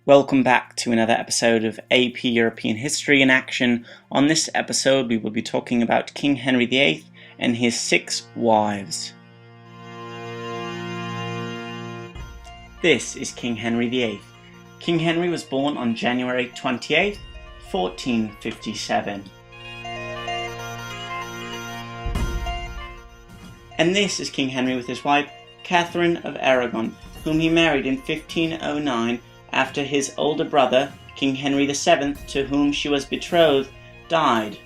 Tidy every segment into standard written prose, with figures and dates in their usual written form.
Welcome back to another episode of AP European History in Action. On this episode we will be talking about King Henry VIII and his 6 wives. This is King Henry VIII. King Henry was born on January 28, 1457. And this is King Henry with his wife, Catherine of Aragon, whom he married in 1509 after his older brother, King Henry VII, to whom she was betrothed, died.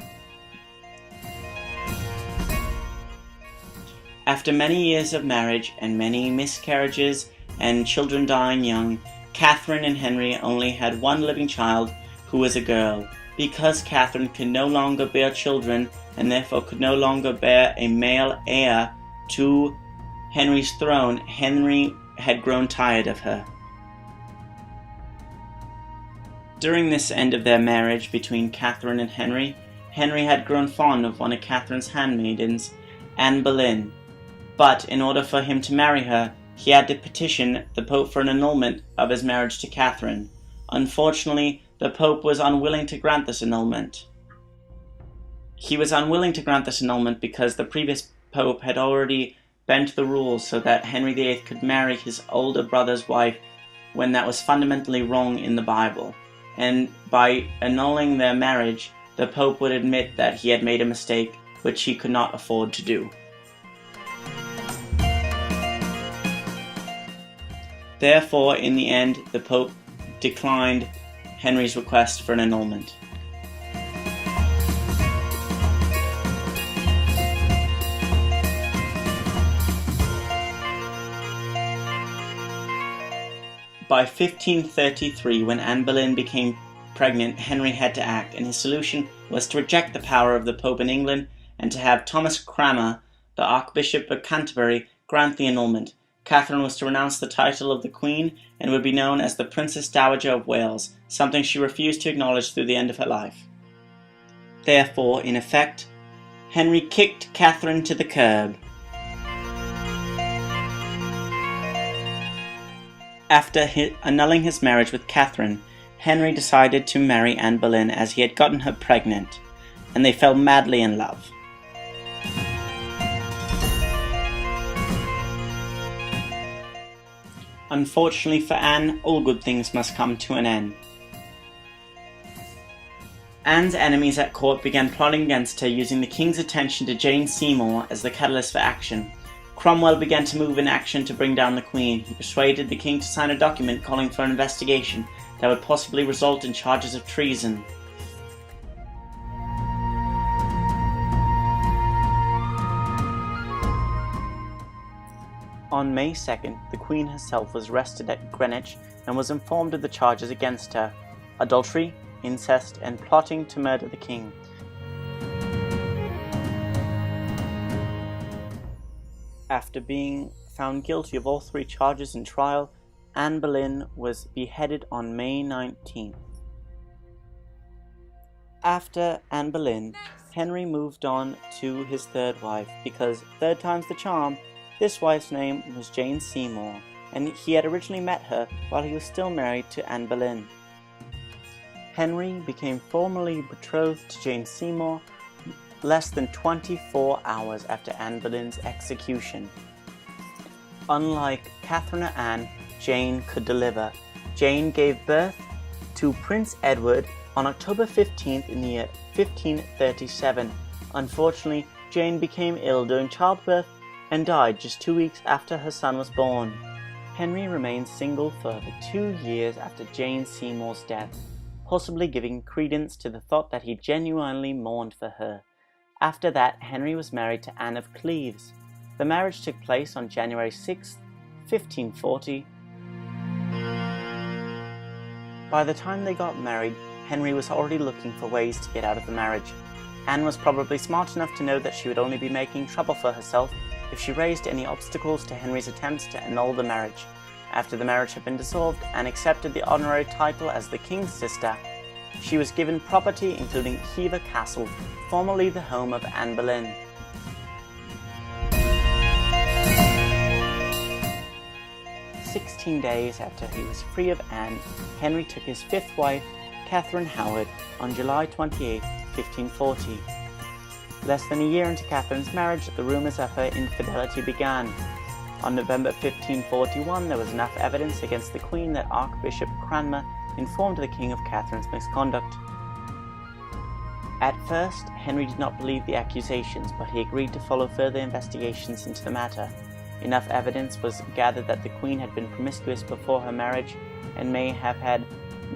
After many years of marriage and many miscarriages and children dying young, Catherine and Henry only had one living child, who was a girl. Because Catherine could no longer bear children and therefore could no longer bear a male heir to Henry's throne, Henry had grown tired of her. During this end of their marriage between Catherine and Henry, Henry had grown fond of one of Catherine's handmaidens, Anne Boleyn, but in order for him to marry her, he had to petition the Pope for an annulment of his marriage to Catherine. Unfortunately, the Pope was unwilling to grant this annulment. He was unwilling to grant this annulment because the previous Pope had already bent the rules so that Henry VIII could marry his older brother's wife when that was fundamentally wrong in the Bible. And by annulling their marriage, the Pope would admit that he had made a mistake, which he could not afford to do. Therefore, in the end, the Pope declined Henry's request for an annulment. By 1533, when Anne Boleyn became pregnant, Henry had to act, and his solution was to reject the power of the Pope in England and to have Thomas Cranmer, the Archbishop of Canterbury, grant the annulment. Catherine was to renounce the title of the Queen and would be known as the Princess Dowager of Wales, something she refused to acknowledge through the end of her life. Therefore, in effect, Henry kicked Catherine to the curb. After annulling his marriage with Catherine, Henry decided to marry Anne Boleyn as he had gotten her pregnant, and they fell madly in love. Unfortunately for Anne, all good things must come to an end. Anne's enemies at court began plotting against her, using the king's attention to Jane Seymour as the catalyst for action. Cromwell began to move in action to bring down the Queen. He persuaded the king to sign a document calling for an investigation that would possibly result in charges of treason. On May 2nd, the Queen herself was arrested at Greenwich and was informed of the charges against her: adultery, incest, and plotting to murder the king. After being found guilty of all 3 charges in trial, Anne Boleyn was beheaded on May 19th. After Anne Boleyn, Henry moved on to his 3rd wife, because 3rd time's the charm. This wife's name was Jane Seymour, and he had originally met her while he was still married to Anne Boleyn. Henry became formally betrothed to Jane Seymour less than 24 hours after Anne Boleyn's execution. Unlike Catherine or Anne, Jane could deliver. Jane gave birth to Prince Edward on October 15th in the year 1537. Unfortunately, Jane became ill during childbirth and died just 2 weeks after her son was born. Henry remained single for over 2 years after Jane Seymour's death, possibly giving credence to the thought that he genuinely mourned for her. After that, Henry was married to Anne of Cleves. The marriage took place on January 6, 1540. By the time they got married, Henry was already looking for ways to get out of the marriage. Anne was probably smart enough to know that she would only be making trouble for herself if she raised any obstacles to Henry's attempts to annul the marriage. After the marriage had been dissolved, Anne accepted the honorary title as the king's sister. She was given property including Hever Castle, formerly the home of Anne Boleyn. 16 days after he was free of Anne, Henry took his fifth wife, Catherine Howard, on July 28, 1540. Less than a year into Catherine's marriage, the rumours of her infidelity began. On November 1541, there was enough evidence against the Queen that Archbishop Cranmer informed the King of Catherine's misconduct. At first, Henry did not believe the accusations, but he agreed to follow further investigations into the matter. Enough evidence was gathered that the Queen had been promiscuous before her marriage and may have had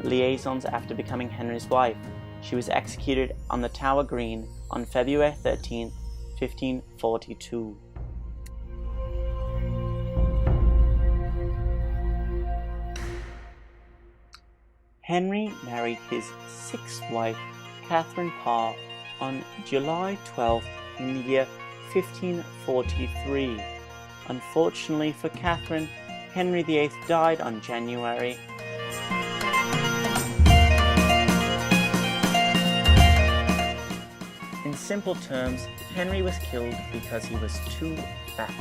liaisons after becoming Henry's wife. She was executed on the Tower Green on February 13, 1542. Henry married his sixth wife, Catherine Parr, on July 12 in the year 1543. Unfortunately for Catherine, Henry VIII died on January. In simple terms, Henry was killed because he was too fat.